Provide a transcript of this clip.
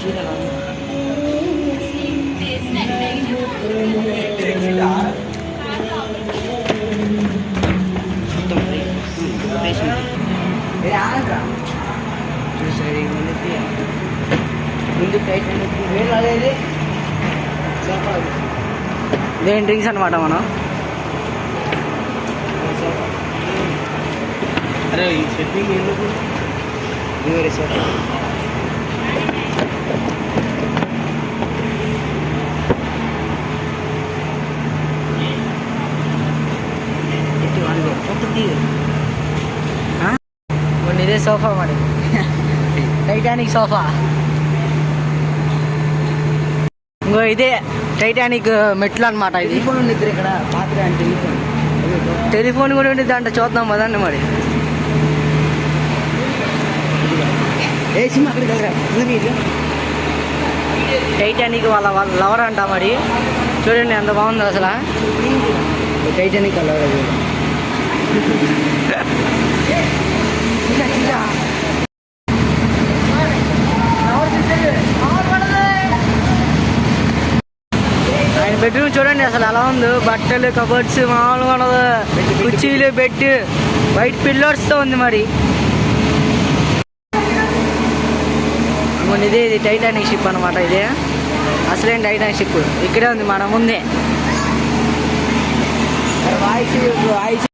చూసారు ముందు దేని డ్రింక్స్ అనమాట మనం. అరే ఈ సెట్టింగ్ ఎందుకు ఇదే సోఫా మరి టైటానిక్ సోఫా. ఇంకో ఇదే టైటానిక్ మెట్లు అనమాట. ఇది టెలిఫోన్ ఉంది ఇక్కడ పాత్ర అంటే టెలిఫోన్ కూడా ఉంది దాంట్లో. చూద్దాం కదండి మరి. టైటానిక్ వాళ్ళ లవర్ అంట మరి. చూడండి ఎంత బాగుందో అసలు టైటానిక్ అలా ఆయన బెడ్రూమ్ చూడండి అసలు ఎలా ఉందో. బట్టలు కబర్డ్స్ మామూలుగా ఉండదు. కుర్చీలు బెడ్ వైట్ పిల్లర్స్తో ఉంది మరి. ఇదే ఇది టైటానిక్ షిప్ అనమాట. ఇదే అసలేం టైటానిక్ షిప్ ఇక్కడే ఉంది మన ముందే. వాయిస్